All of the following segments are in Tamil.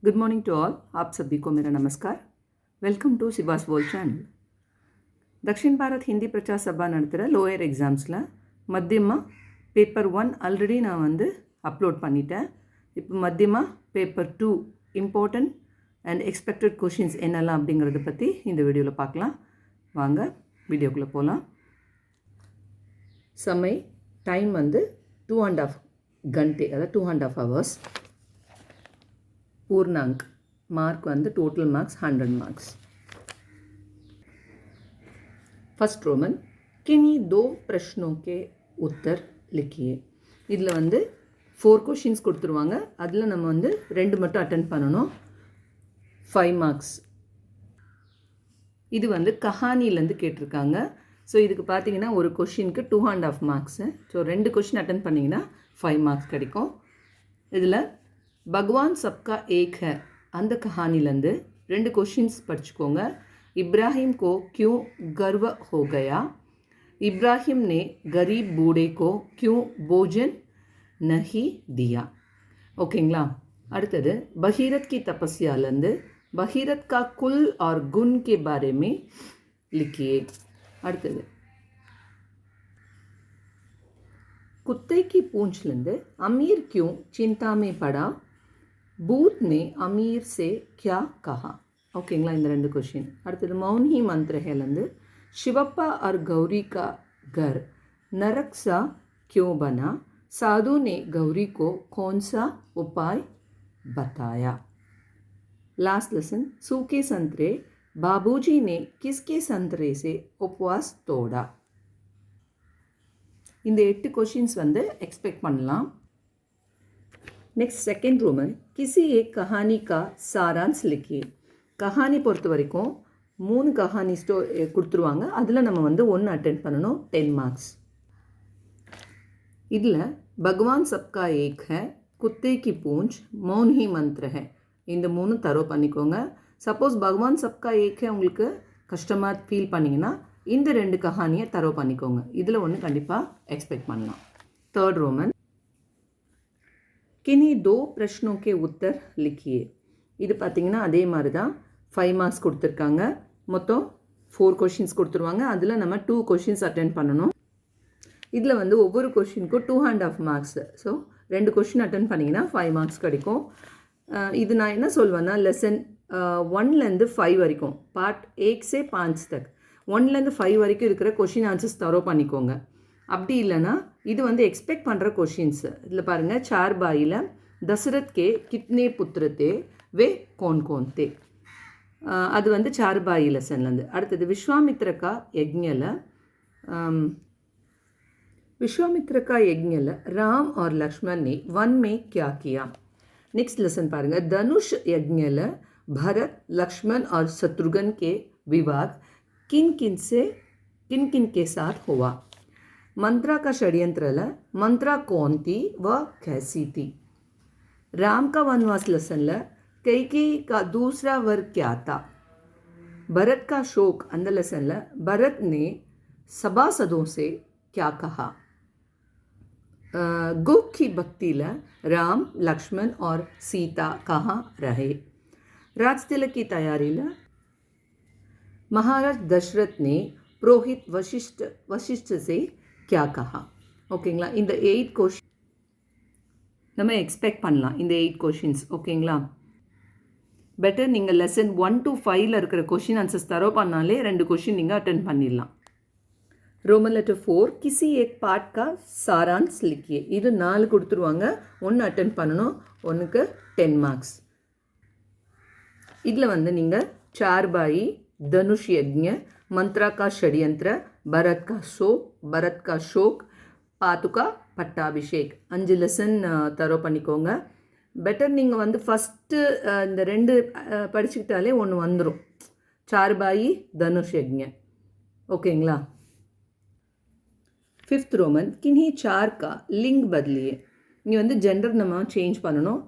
Good morning to all. आप सभी को मेरा नमस्कार। Welcome to Shiva's world channel. Dakshin Bharat Hindi Prachar Sabha நடத்துகிற லோயர் எக்ஸாம்ஸில் மத்தியமாக பேப்பர் 1 ஆல்ரெடி நான் அப்லோட் பண்ணிட்டேன். இப்போ மத்தியமாக paper 2 important and expected questions என்னெல்லாம் அப்படிங்கிறத பற்றி இந்த வீடியோவில் பார்க்கலாம். வாங்க வீடியோக்குள்ளே போகலாம். समय டைம் 2.5 घंटे அதாவது 2.5 hours. पूर्णांक mark total marks 100 marks. First Roman किन्हीं 2 प्रश्नों के उत्तर लिखिए. இதில் 4 क्वेश्चंस கொடுத்துருவாங்க. அதில் நம்ம 2 மட்டும் அட்டென்ட் பண்ணணும். 5 மார்க்ஸ். இது கஹானிலேருந்து கேட்டிருக்காங்க. ஸோ இதுக்கு பார்த்தீங்கன்னா ஒரு கொஷினுக்கு 2.5 மார்க்ஸு. ஸோ 2 கொஷின் அட்டென்ட் பண்ணிங்கன்னா 5 மார்க்ஸ் கிடைக்கும். இதில் भगवान सबका एक है அந்த கஹானிலேருந்து 2 क्वेश्चंस படிச்சுக்கோங்க. इब्राहिम को क्यों गर्व हो गया? इब्राहिम ने गरीब बूढ़े को क्यों भोजन नहीं दिया? ஓகேங்களா? அடுத்தது பகீரத் की तपस्याலேருந்து பகீரத் का कुल और गुण के बारे में लिखिए. அடுத்தது कुत्ते की पूंछலேருந்து अमीर क्यों चिंता में पड़ा? भूत ने अमीर से क्या कहा? ஓகேங்களா? இந்த 2 क्वेश्चन. அடுத்தது मौनी मंत्र है शिवप्पा और गौरी का घर नरक सा क्यों बना? साधु ने गौरी को कौन सा उपाय बताया? लास्ट लेसन सूखे संतरे बाबूजी ने किसके संतरे से उपवास तोड़ा? இந்த 8 क्वेश्चंस एक्सपेक्ट பண்ணலாம். नेक्स्ट सेकेंड रोमन किसी एक कहानी का सारांश लिखिए. कहानी பொறுத்த வரைக்கும் 3 कहानी கொடுத்துருவாங்க. அதில் நம்ம 1 அட்டென்ட் பண்ணணும். 10 மார்க்ஸ். இதில் भगवान सबका एक है, कुत्ते की पूंछ, मौन ही मंत्र है, இந்த 3 தரோ பண்ணிக்கோங்க. சப்போஸ் भगवान सबका एक है உங்களுக்கு கஷ்டமாக ஃபீல் பண்ணிங்கன்னா இந்த 2 கஹானியை தரோ பண்ணிக்கோங்க. இதில் ஒன்று கண்டிப்பாக எக்ஸ்பெக்ட் பண்ணலாம். தேர்ட் रोमन किन्हीं 2 प्रश्नों के उत्तर लिखिए. இது பார்த்தீங்கன்னா அதே மாதிரி தான் 5 மார்க்ஸ் கொடுத்துருக்காங்க. மொத்தம் 4 கொஷின்ஸ் கொடுத்துருவாங்க. அதில் நம்ம 2 கொஷின்ஸ் அட்டென்ட் பண்ணணும். இதில் ஒவ்வொரு கொஷினுக்கும் 2.5 மார்க்ஸ். ஸோ 2 கொஷின் அட்டென்ட் பண்ணிங்கன்னா 5 மார்க்ஸ் கிடைக்கும். இது நான் என்ன சொல்வேன்னா லெசன் 1லேருந்து 5 வரைக்கும் பார்ட் 1 से 5 तक 1லேருந்து 5 வரைக்கும் இருக்கிற கொஷின் ஆன்சர்ஸ் தரோ பண்ணிக்கோங்க. அப்படி இல்லைன்னா இது எக்ஸ்பெக்ட் பண்ணுற கொஷின்ஸ். இதில் பாருங்கள், சார்பாயில் தசரத் கே கிட்னே புத்திர தே வே கோன் கோன் தே, அது சார்பாயி லெசன்லேருந்து. அடுத்தது विश्वामित्र का यज्ञ राम और लक्ष्मण ने वन में क्या किया? नेक्स्ट लेसन पारेंगे धनुष यज्ञ भरत लक्ष्मण और शत्रुघ्न के विवाद किन किन के साथ हुआ? मंत्रा का षड्यंत्र मंत्रा कौन थी व कैसी थी? राम का वनवास लेसन कैकेयी का दूसरा वर क्या था? भरत का शोक अंदर लेसन भरत ने सभासदों से क्या कहा? गुह की भक्ति राम लक्ष्मण और सीता कहाँ रहे? राजतिलक की तैयारी महाराज दशरथ ने पुरोहित वशिष्ठ से क्या कहा? ஓகேங்களா? இந்த 8 கொஷின் நம்ம எக்ஸ்பெக்ட் பண்ணலாம். இந்த 8 கொஷின்ஸ் ஓகேங்களா? பெட்டர் நீங்கள் லெசன் 1 to 5ல் இருக்கிற கொஷின் ஆன்சர்ஸ் தரோ பண்ணாலே 2 கொஷின் நீங்கள் அட்டென்ட் பண்ணிடலாம். रोमन लेटर 4 किसी एक पार्ट का सारांश लिखिए. இது 4 கொடுத்துருவாங்க. 1 அட்டென்ட் பண்ணணும். 1க்கு 10 மார்க்ஸ். இதில் நீங்கள் चारबाई, धनुष यज्ञ, मंत्रा का षड्यंत्र, भरत का शोक, पातुका पट्टाभिषेक 5 லெசன் தரோ பண்ணிக்கோங்க. பெட்டர் நீங்கள் ஃபஸ்ட்டு இந்த 2 படிச்சுக்கிட்டாலே 1 வந்துடும். चारबाई, धनुष यज्ञ. ஓகேங்களா? 5th रोमन किन्हीं 4 का लिंग बदलिए. இங்கே ஜெண்டர் நம்ம சேஞ்ச் பண்ணணும்.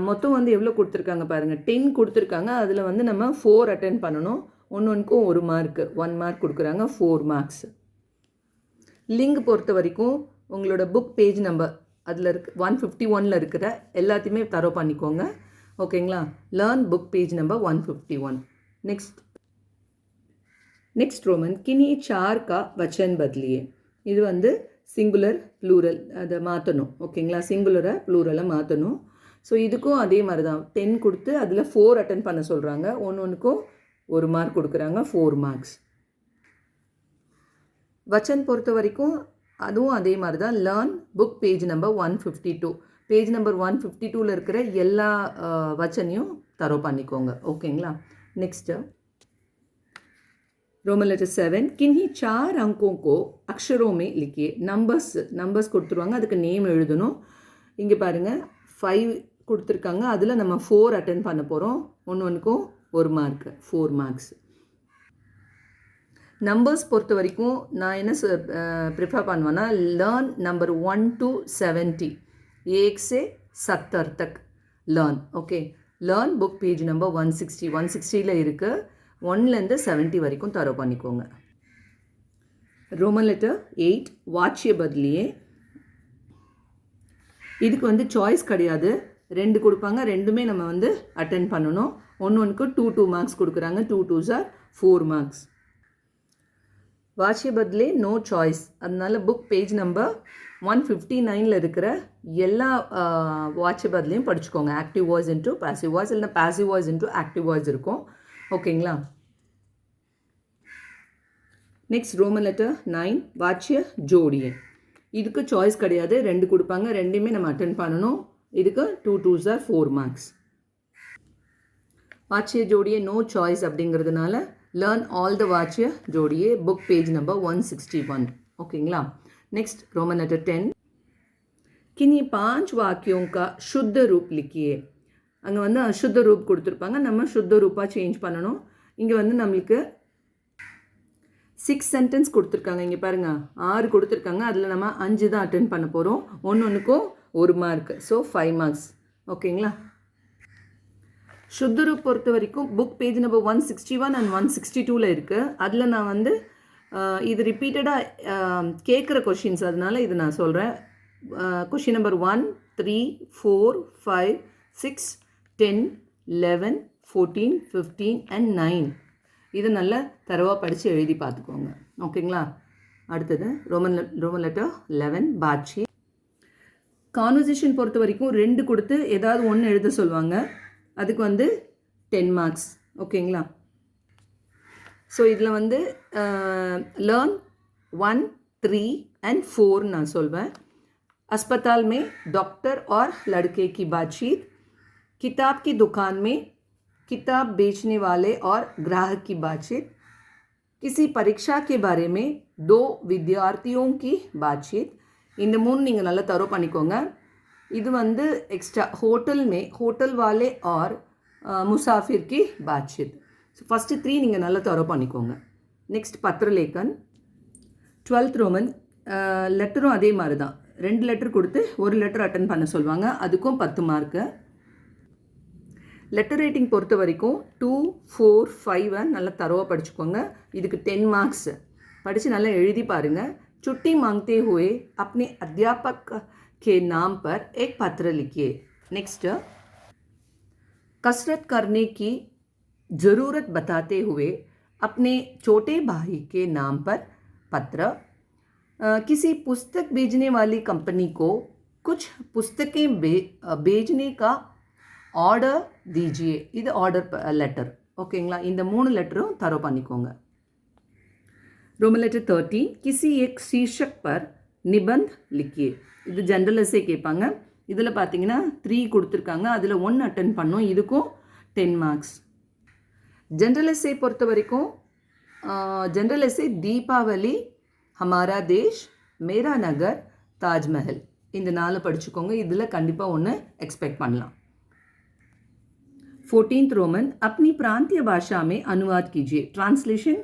மொத்தம் எவ்வளோ கொடுத்துருக்காங்க பாருங்கள், 10 கொடுத்துருக்காங்க. அதில் நம்ம 4 அட்டென்ட் பண்ணணும். ஒன்றுக்கும் 1 மார்க்கு 1 மார்க் கொடுக்குறாங்க. 4 மார்க்ஸ். லிங்க் பொறுத்த வரைக்கும் உங்களோட புக் பேஜ் நம்பர் அதில் 151ல் இருக்கிற எல்லாத்தையுமே தரோ பண்ணிக்கோங்க. ஓகேங்களா. Learn book page number 151. Next roman கினியே 4 का वचन बदलिए. இது வந்து சிங்குலர் ப்ளூரல் அதை மாற்றணும். ஓகேங்களா, சிங்குலரை ப்ளூரலை மாற்றணும். ஸோ இதுக்கும் அதே மாதிரி தான் 10 கொடுத்து அதில் 4 அட்டன் பண்ண சொல்கிறாங்க. ஒன்றுக்கும் 1 மார்க் கொடுக்குறாங்க, 4 மார்க்ஸ். வச்சன் பொறுத்த வரைக்கும் அதுவும் அதே மாதிரி தான். Learn book page number 152. Page number 152ல் இருக்கிற எல்லா வச்சனையும் தரோ பண்ணிக்கோங்க. ஓகேங்களா. நெக்ஸ்ட்டு रोमन लेटर 7 किन्हीं 4 अंकों को अक्षरों में लिखिए. நம்பர்ஸ் கொடுத்துருவாங்க, அதுக்கு நேம் எழுதணும். இங்கே பாருங்கள் 5 கொடுத்துருக்காங்க, அதில் நம்ம 4 அட்டன் பண்ண போகிறோம். ஒன்றுக்கும் 1 மார்க், 4 மார்க்ஸ். நம்பர்ஸ் பொறுத்த வரைக்கும் நான் என்ன ப்ரிஃபர் பண்ணுவேன்னா லேர்ன் நம்பர் 1 to 70, 1 से 70 तक learn. Okay, learn book page number 160 இருக்குது. 1லேருந்து 70 வரைக்கும் தரோ பண்ணிக்கோங்க. Roman letter 8 வாட்சிய பதிலியே. இதுக்கு வந்து சாய்ஸ் கிடையாது, 2 கொடுப்பாங்க, ரெண்டுமே நம்ம வந்து அட்டென்ட் பண்ணணும். ஒன்றுக்கு 2 மார்க்ஸ் கொடுக்குறாங்க, 2 2s are 4 மார்க்ஸ். வாட்சிய பதிலே நோ சாய்ஸ், அதனால புக் பேஜ் நம்பர் 159ல் இருக்கிற எல்லா வாட்சிய பதிலையும் படிச்சுக்கோங்க. Active voice into passive voice, இல்லைனா passive voice into active voice இருக்கும். ஓகேங்களா. நெக்ஸ்ட் ரோமன் லெட்டர் 9 வாட்சிய ஜோடியே. இதுக்கு சாய்ஸ் கிடையாது, 2 கொடுப்பாங்க, ரெண்டுமே நம்ம அட்டென்ட் பண்ணணும். இதுக்கு 2 2s are 4 மார்க்ஸ். வாட்சிய ஜோடியே நோ சாய்ஸ் அப்படிங்கிறதுனால லேர்ன் ஆல் த வாட்சிய ஜோடியே புக் பேஜ் நம்பர் 161. ஓகேங்களா. நெக்ஸ்ட் ரோமன் லெட்டர் 10 किन्हीं 5 वाक्यों का शुद्ध रूप लिखिए. அங்கே வந்து அசுத்த ரூப் கொடுத்துருப்பாங்க, நம்ம சுத்த ரூப்பாக சேஞ்ச் பண்ணணும். இங்கே வந்து நம்மளுக்கு 6 சென்டென்ஸ் கொடுத்துருக்காங்க. இங்கே பாருங்கள் 6 கொடுத்துருக்காங்க, அதில் நம்ம 5 தான் அட்டென்ட் பண்ண போகிறோம். ஒன்றுக்கும் 1 மார்க், ஸோ 5 மார்க்ஸ். ஓகேங்களா. சுத்த ரூப் பொறுத்த வரைக்கும் புக் பேஜ் நம்பர் 161 and 162ல் இருக்குது. அதில் நான் வந்து இது ரிப்பீட்டடாக கேட்குற கொஷின்ஸ், அதனால இது நான் சொல்கிறேன். Question number 1, 3, 4, 5, 6, 10, 11, 14, 15 and 9. இது நல்லா தரவாக படித்து எழுதி பார்த்துக்கோங்க. ஓகேங்களா. அடுத்தது ரோமன் லெட்டர் 11 பாட்சி. கான்வர்சேஷன் பொறுத்த வரைக்கும் 2 கொடுத்து ஏதாவது 1 எழுத சொல்லுவாங்க, அதுக்கு வந்து 10 மார்க்ஸ். ஓகேங்களா. ஸோ இதில் வந்து லேர்ன் 1, 3 and 4 நான் சொல்வேன். अस्पताल में डॉक्टर और लड़के की बातचीत, किताब की दुकान में किताब बेचने वाले और ग्राहक की बातचीत, किसी परीक्षा के बारे में 2 विद्यार्थियों की बातचीत. இந்த 3 நீங்கள் நல்லா தரோ பண்ணிக்கோங்க. இது வந்து எக்ஸ்ட்ரா होटल वाले और मुसाफिर की बातचीत. ஸோ ஃபஸ்ட்டு 3 நீங்கள் நல்லா தரோ பண்ணிக்கோங்க. Next பத்திரலேக்கன் 12th Roman. லெட்டரும் அதே மாதிரி தான், 2 லெட்டர் கொடுத்து 1 லெட்டர் அட்டன் பண்ண சொல்லுவாங்க, அதுக்கும் 10 மார்க்கு. லெட்டர் ரேட்டிங் பொறுத்த வரைக்கும் 2, 4, 5 நல்லா தரோவாக படிச்சுக்கோங்க. இதுக்கு 10 மார்க்ஸ். படித்து நல்லா எழுதி பாருங்கள். छुट्टी मांगते हुए अपने अध्यापक के नाम पर एक पत्र लिखिए. नेक्स्ट कसरत करने की ज़रूरत बताते हुए अपने छोटे भाई के नाम पर पत्र. किसी पुस्तक भेजने वाली कंपनी को कुछ पुस्तकें भेजने का ऑर्डर दीजिए. இது ஆர்டர் லெட்டர். ஓகேங்களா. இந்த 3 லெட்டரும் தரோ பண்ணிக்கோங்க. रोमन लेटर 13 किसी एक शीर्षक पर निबंध लिखिए. இது ஜென்ரல் எஸ்ஸே கேட்பாங்க. இதில் பார்த்தீங்கன்னா 3 கொடுத்துருக்காங்க, அதில் 1 அட்டென்ட் பண்ணோம், இதுக்கும் 10 மார்க்ஸ். ஜென்ரல் எஸ்ஸே பொறுத்த வரைக்கும் ஜென்ரல் எஸ்ஸே தீபாவளி, हमारा देश, मेरा नगर, ताजमहल, இந்த 4 படிச்சுக்கோங்க. இதில் கண்டிப்பாக 1 எக்ஸ்பெக்ட் பண்ணலாம். 14th रोमन अपनी प्रांतीय भाषा में अनुवाद कीजिए. ट्रांसलेशन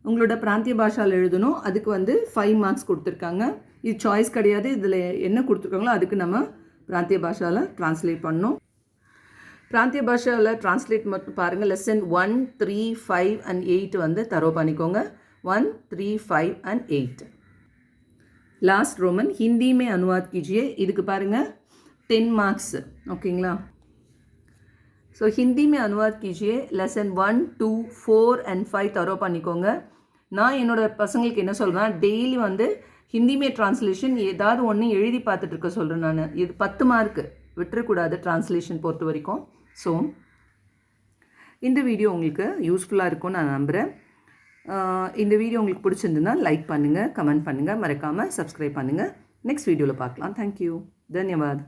உங்களோட பிராந்திய பாஷாவில் எழுதணும், அதுக்கு வந்து 5 மார்க்ஸ் கொடுத்துருக்காங்க. இது சாய்ஸ் கிடையாது, இதில் என்ன கொடுத்துருக்காங்களோ அதுக்கு நம்ம பிராந்திய பாஷாவில் ட்ரான்ஸ்லேட் பண்ணணும். பிராந்திய பாஷாவில் ட்ரான்ஸ்லேட் மட்டும் பாருங்கள். லெசன் 1, 3, 5 and 8 வந்து தரோ பண்ணிக்கோங்க. 1, 3, 5 and 8. லாஸ்ட் ரோமன் ஹிந்தி में अनुवाद कीजिए. இதுக்கு பாருங்கள் 10 மார்க்ஸ். ஓகேங்களா. ஸோ ஹிந்தி में अनुवाद कीजिए लेसन 1, 2, 4 and 5 தரோ பண்ணிக்கோங்க. நான் என்னோடய பசங்களுக்கு என்ன சொல்கிறேன், டெய்லி வந்து ஹிந்திமே ட்ரான்ஸ்லேஷன் ஏதாவது ஒன்று எழுதி பார்த்துட்டு இருக்க சொல்கிறேன் நான். இது 10 மார்க்கு விட்டுறக்கூடாது ட்ரான்ஸ்லேஷன் பொறுத்த வரைக்கும். ஸோ இந்த வீடியோ உங்களுக்கு யூஸ்ஃபுல்லாக இருக்கும்னு நான் நம்புகிறேன். இந்த வீடியோ உங்களுக்கு பிடிச்சிருந்துன்னா லைக் பண்ணுங்கள், கமெண்ட் பண்ணுங்கள், மறக்காமல் சப்ஸ்கிரைப் பண்ணுங்கள். நெக்ஸ்ட் வீடியோவில் பார்க்கலாம். தேங்க்யூ, தன்யவாத்.